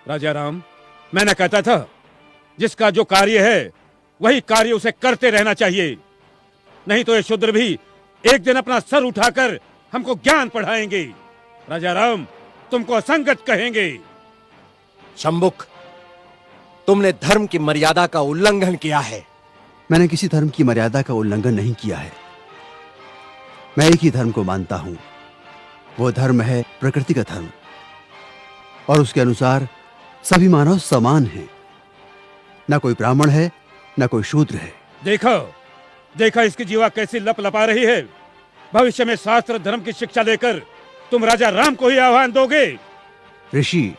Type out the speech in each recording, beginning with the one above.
राजा राम, मैं न कहता था जिसका जो कार्य है वही कार्य उसे करते रहना चाहिए, नहीं तो ये शूद्र भी एक दिन अपना सर उठाकर हमको ज्ञान पढ़ाएंगे। राजा राम, तुमको असंगत कहेंगे। शंभुक, तुमने धर्म की मर्यादा का उल्लंघन किया है। मैंने किसी धर्म की मर्यादा का उल्लंघन नहीं किया है। मैं एक ही धर्म को मानता हूं, वो धर्म है प्रकृति का धर्म, और उसके अनुसार सभी मानव समान हैं। ना कोई ब्राह्मण है, ना कोई शूद्र है। देखो देखा इसकी जीवा कैसी लप लपा रही है। भविष्य में शास्त्र धर्म की शिक्षा लेकर तुम राजा राम को ही आह्वान दोगे। ऋषि,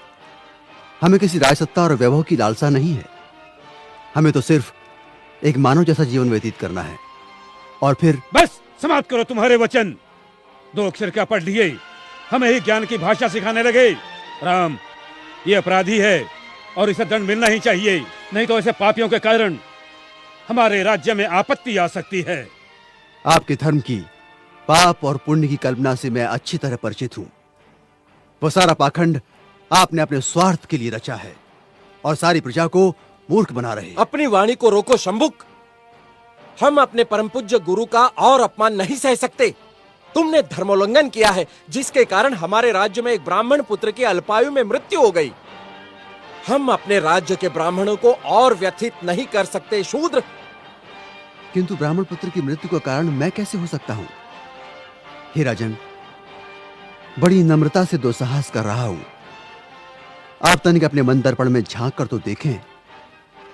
हमें किसी राजसत्ता और वैभव की लालसा नहीं है। हमें तो सिर्फ एक मानव जैसा जीवन व्यतीत करना है। और फिर बस समाप्त करो तुम्हारे वचन। 2 अक्षर क्या पढ़ लिए, हमें ही ज्ञान की भाषा सिखाने लगे। राम, ये अपराधी है और इसे दंड मिलना ही चाहिए, नहीं तो ऐसे पापियों के कारण हमारे राज्य में आपत्ति आ सकती है। आपके धर्म की पाप और पुण्य की कल्पना से मैं अच्छी तरह परिचित हूं। वो सारा पाखंड आपने अपने स्वार्थ के लिए रचा है और सारी प्रजा को मूर्ख बना रहे। अपनी वाणी को रोको शंभुक। हम अपने परम पूज्य गुरु का और अपमान नहीं सह सकते। तुमने धर्मोल्लंघन किया है, जिसके कारण हमारे राज्य में एक ब्राह्मण पुत्र की अल्पायु में मृत्यु हो गई। हम अपने राज्य के ब्राह्मणों को और व्यथित नहीं कर सकते शूद्र। किंतु ब्राह्मण पुत्र की मृत्यु का कारण मैं कैसे हो सकता हूं? हे राजन, बड़ी नम्रता से दुस्साहस कर रहा हूं। आप तनिक अपने मन दर्पण में झांक कर तो देखें,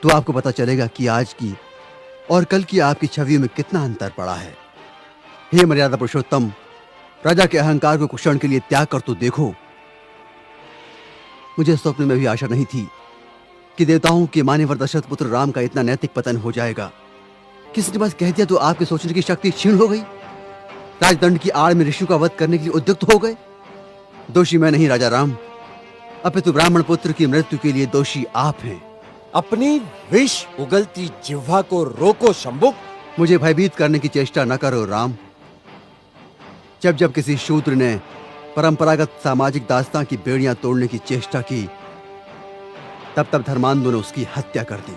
तो आपको पता चलेगा कि आज की और कल की आपकी छवियों में कितना अंतर पड़ा है। हे मर्यादा पुरुषोत्तम, राजा के अहंकार को कुछ क्षण के लिए त्याग कर तो देखो। मुझे स्वप्न में भी आशा नहीं थी कि देवताओं के मान्यवर दशरथ पुत्र राम का इतना नैतिक पतन हो जाएगा। किसी ने बस कह दिया तो आपके सोचने की शक्ति क्षीण हो गई। राजदंड की आड़ में ऋषियों का वध करने के लिए उद्युक्त हो गए। दोषी मैं नहीं राजा राम, अपितु ब्राह्मण पुत्र की मृत्यु के लिए दोषी आप हैं। अपनी विष उगलती जिह्वा को रोको शंभुक। मुझे भयभीत करने की चेष्टा न करो राम। जब जब किसी शूद्र ने परंपरागत सामाजिक दास्तां की बेड़ियां तोड़ने की चेष्टा की, तब तब धर्मांधों ने उसकी हत्या कर दी।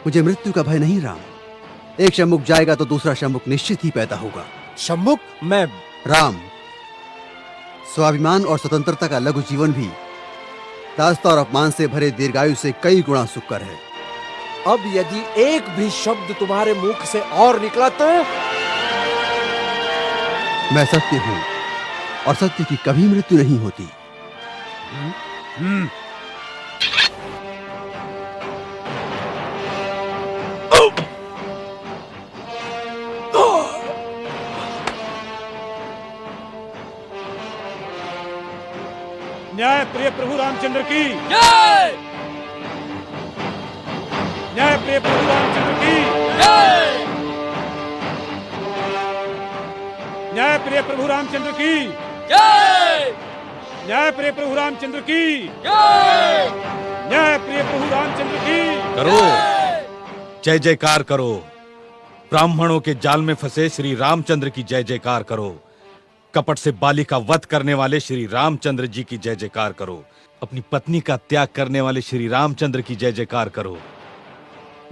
मुझे मृत्यु का भय नहीं राम। एक शंभुक जाएगा तो दूसरा शंभुक निश्चित ही पैदा होगा। शंभुक, मैं राम, स्वाभिमान और स्वतंत्रता का लघु जीवन भी दास्ता और अपमान से भरे दीर्घायु से कई गुणा सुकर है। अब यदि एक भी शब्द तुम्हारे मुख से और निकला तो मैं सत्य हूं और सत्य की कभी मृत्यु नहीं होती। न्याय प्रिय प्रभु रामचंद्र की जय। न्याय प्रिय प्रभु रामचंद्र की जय। न्याय प्रिय प्रभु रामचंद्र की जय। न्याय प्रिय प्रभु रामचंद्र की जय। न्याय प्रिय प्रभु रामचंद्र की करो, जय जयकार करो। ब्राह्मणों के जाल में फंसे श्री रामचंद्र की जय जयकार करो। कपट से बाली का वध करने वाले श्री रामचंद्र जी की जय जयकार करो। अपनी पत्नी का त्याग करने वाले श्री रामचंद्र की जय जयकार करो।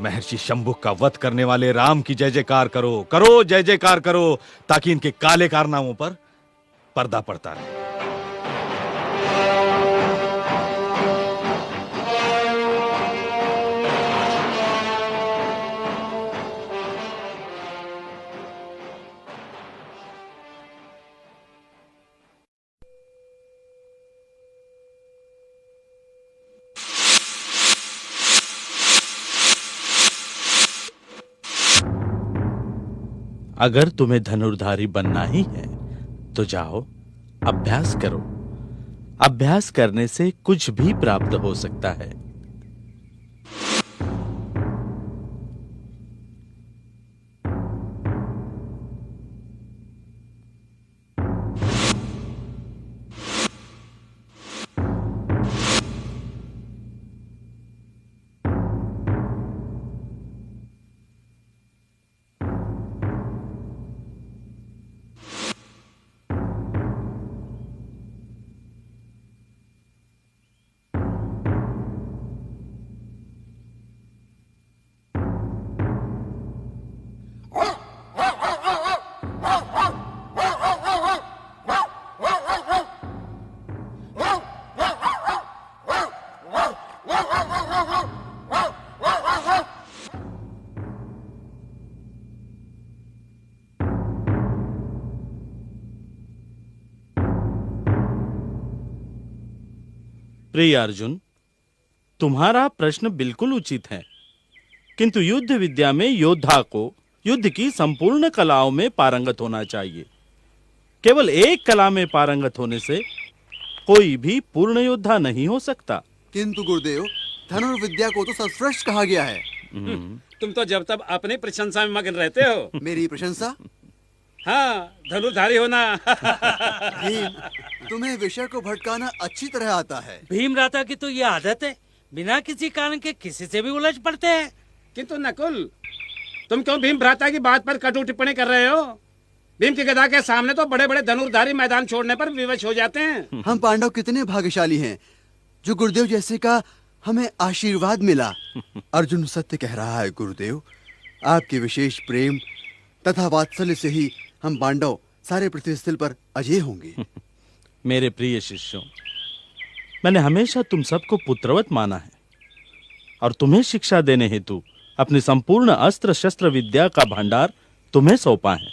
महर्षि शंभुक का वध करने वाले राम की जय जयकार करो। करो, जय जयकार करो, ताकि इनके काले कारनामों पर पर्दा पड़ता रहे। अगर तुम्हें धनुर्धारी बनना ही है तो जाओ, अभ्यास करो। अभ्यास करने से कुछ भी प्राप्त हो सकता है। प्रिय अर्जुन, तुम्हारा प्रश्न बिल्कुल उचित है, किंतु युद्ध विद्या में योद्धा को युद्ध की संपूर्ण कलाओं में पारंगत होना चाहिए। केवल एक कला में पारंगत होने से कोई भी पूर्ण योद्धा नहीं हो सकता। किंतु गुरुदेव, धनुर्विद्या को तो सर्वश्रेष्ठ कहा गया है। तुम तो जब तब अपनी प्रशंसा में मगन रहते हो। मेरी प्रशंसा? हाँ, धनुर्धारी होना। भीम, तुम्हें विषय को भटकाना अच्छी तरह आता है। भीमराता की तो ये आदत है, बिना किसी कारण के किसी से भी उलझ पड़ते हैं। किंतु नकुल, तुम क्यों भीम भ्राता की बात पर कटु टिप्पणी कर रहे हो? भीम की गदा के सामने तो बड़े बड़े धनुर्धारी मैदान छोड़ने पर विवश हो जाते हैं। हम पांडव कितने भाग्यशाली हैं जो गुरुदेव जैसे का हमें आशीर्वाद मिला। अर्जुन सत्य कह रहा है गुरुदेव, आपके विशेष प्रेम तथा वात्सल्य से ही हम पांडव सारे पृथ्वी स्थल पर अजय होंगे। मेरे प्रिय शिष्यों, मैंने हमेशा तुम सबको पुत्रवत माना है और तुम्हें शिक्षा देने हेतु अपनी संपूर्ण अस्त्र शस्त्र विद्या का भंडार तुम्हें सौंपा है,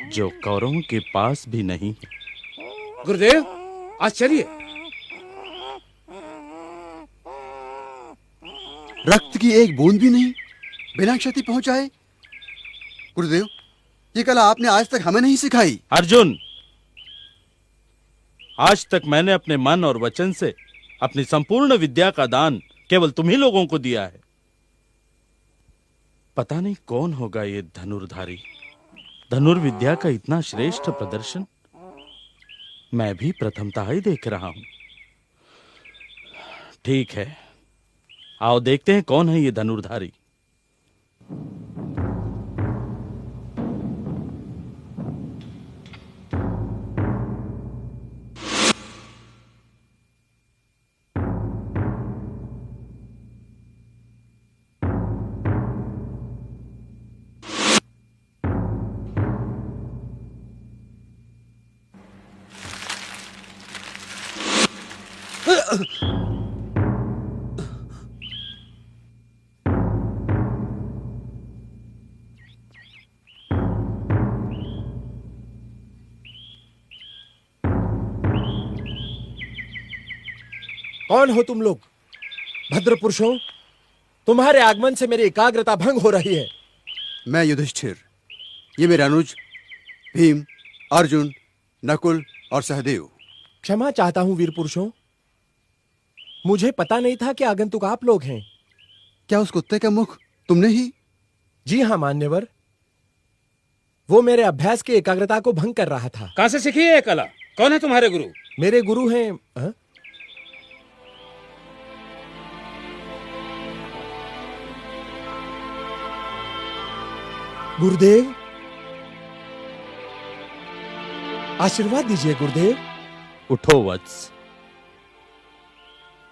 जो कौरवों के पास भी नहीं है। गुरुदेव, आश्चर्य! रक्त की एक बूंद भी नहीं, बिना क्षति पहुंचाए। गुरुदेव, ये कला आपने आज तक हमें नहीं सिखाई। अर्जुन, आज तक मैंने अपने मन और वचन से अपनी संपूर्ण विद्या का दान केवल तुम्ही लोगों को दिया है। पता नहीं कौन होगा ये धनुर्धारी। धनुर्विद्या का इतना श्रेष्ठ प्रदर्शन मैं भी प्रथमतः ही देख रहा हूं। ठीक है, आओ देखते हैं कौन है ये धनुर्धारी। कौन हो तुम लोग? भद्र पुरुषों, तुम्हारे आगमन से मेरी एकाग्रता भंग हो रही है। मैं युधिष्ठिर, ये मेरे अनुज भीम, अर्जुन, नकुल और सहदेव। क्षमा चाहता हूं वीर पुरुषों, मुझे पता नहीं था कि आगंतुक आप लोग हैं। क्या उस कुत्ते का मुख तुमने ही? जी हां मान्यवर, वो मेरे अभ्यास की एकाग्रता को भंग कर रहा था। कहां से सीखी है ये कला? कौन है तुम्हारे गुरु? मेरे गुरु हैं गुरुदेव। आशीर्वाद दीजिए गुरुदेव। उठो वत्स।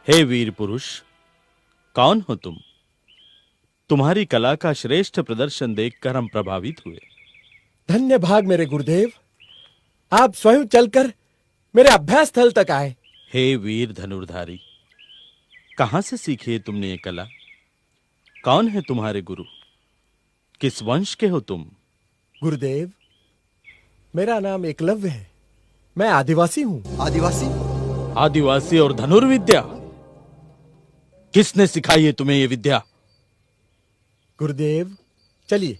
हे वीर पुरुष, कौन हो तुम? तुम्हारी कला का श्रेष्ठ प्रदर्शन देखकर हम प्रभावित हुए। धन्य भाग मेरे गुरुदेव, आप स्वयं चलकर मेरे अभ्यास स्थल तक आए। हे वीर धनुर्धारी, कहां से सीखी है तुमने ये कला? कौन है तुम्हारे गुरु? किस वंश के हो तुम? गुरुदेव, मेरा नाम एकलव्य है, मैं आदिवासी हूं। आदिवासी? आदिवासी और धनुर्विद्या? किसने सिखाई है तुम्हें ये विद्या? गुरुदेव, चलिए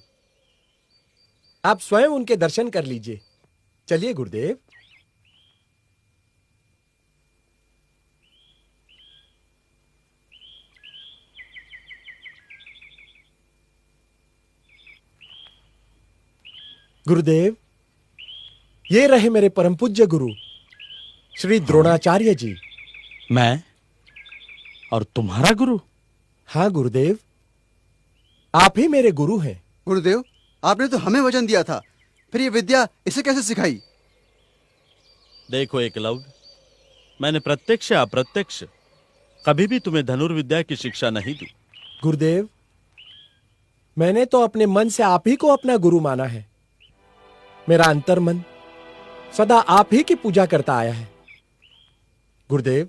आप स्वयं उनके दर्शन कर लीजिए। चलिए गुरुदेव। गुरुदेव, ये रहे मेरे परम पूज्य गुरु श्री द्रोणाचार्य जी। मैं और तुम्हारा गुरु? हाँ गुरुदेव, आप ही मेरे गुरु हैं। गुरुदेव, आपने तो हमें वचन दिया था, फिर ये विद्या इसे कैसे सिखाई? देखो एकलव्य, मैंने प्रत्यक्ष या अप्रत्यक्ष कभी भी तुम्हें धनुर्विद्या की शिक्षा नहीं दी। गुरुदेव, मैंने तो अपने मन से आप ही को अपना गुरु माना है। मेरा अंतर्मन सदा आप ही की पूजा करता आया है। गुरुदेव,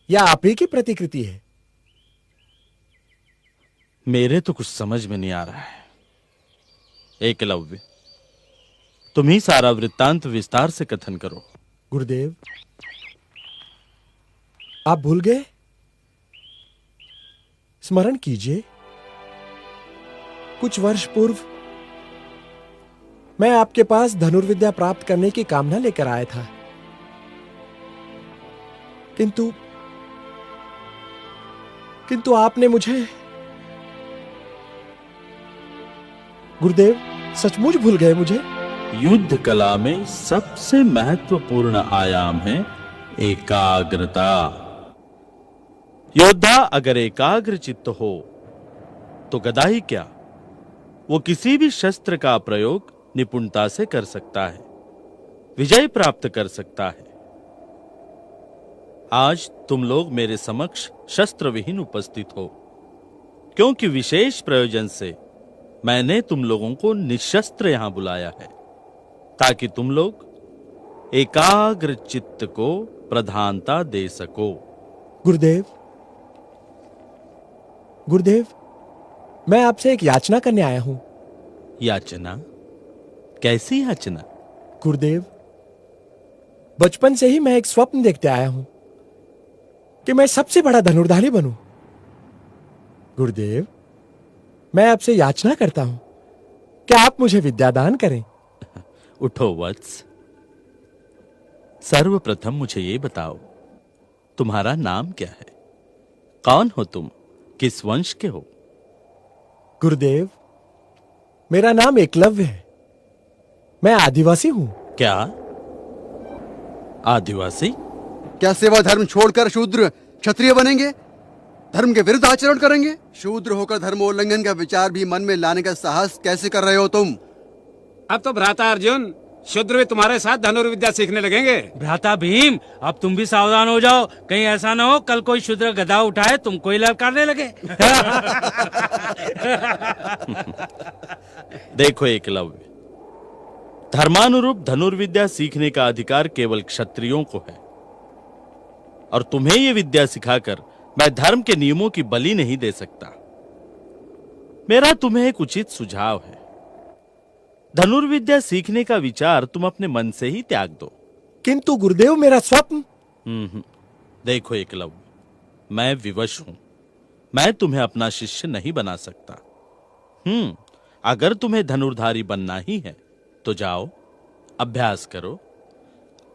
यह आप ही की प्रतिकृति है। मेरे तो कुछ समझ में नहीं आ रहा है। एकलव्य, तुम ही सारा वृत्तांत विस्तार से कथन करो। गुरुदेव, आप भूल गए? स्मरण कीजिए, कुछ वर्ष पूर्व मैं आपके पास धनुर्विद्या प्राप्त करने की कामना लेकर आया था, किंतु आपने मुझे, गुरुदेव सचमुच भूल गए मुझे? युद्ध कला में सबसे महत्वपूर्ण आयाम है एकाग्रता। योद्धा अगर एकाग्र चित्त हो तो गदा ही क्या, वो किसी भी शस्त्र का प्रयोग निपुणता से कर सकता है, विजय प्राप्त कर सकता है। आज तुम लोग मेरे समक्ष शस्त्र विहीन उपस्थित हो, क्योंकि विशेष प्रयोजन से मैंने तुम लोगों को निशस्त्र यहां बुलाया है, ताकि तुम लोग एकाग्र चित्त को प्रधानता दे सको। गुरुदेव, गुरुदेव, मैं आपसे एक याचना करने आया हूं। याचना? कैसी याचना? गुरुदेव, बचपन से ही मैं एक स्वप्न देखते आया हूं कि मैं सबसे बड़ा धनुर्धारी बनूं। गुरुदेव, मैं आपसे याचना करता हूं कि आप मुझे विद्यादान करें। उठो वत्स, सर्वप्रथम मुझे ये बताओ, तुम्हारा नाम क्या है? कौन हो तुम? किस वंश के हो? गुरुदेव, मेरा नाम एकलव्य है। मैं आदिवासी हूं। क्या आदिवासी? क्या सेवा धर्म छोड़कर शूद्र क्षत्रिय बनेंगे? धर्म के विरुद्ध आचरण करेंगे? शूद्र होकर धर्मोल्लंघन का विचार भी मन में लाने का साहस कैसे कर रहे हो तुम? अब तो भ्राता अर्जुन, शूद्र भी तुम्हारे साथ धनुर्विद्या सीखने लगेंगे। भ्राता भीम, अब तुम भी सावधान हो जाओ, कहीं ऐसा ना हो कल कोई शूद्र गदा उठाए तुमको ही ललकारने लगे। देखो एकलव्य, धर्मानुरूप धनुर्विद्या सीखने का अधिकार केवल क्षत्रियों को है, और तुम्हें यह विद्या सिखाकर मैं धर्म के नियमों की बलि नहीं दे सकता। मेरा तुम्हें एक उचित सुझाव है, धनुर्विद्या सीखने का विचार तुम अपने मन से ही त्याग दो। किंतु गुरुदेव, मेरा स्वप्न। देखो एकलव्य, मैं विवश हूं, मैं तुम्हें अपना शिष्य नहीं बना सकता। अगर तुम्हें धनुर्धारी बनना ही है तो जाओ, अभ्यास करो।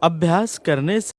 अभ्यास करने से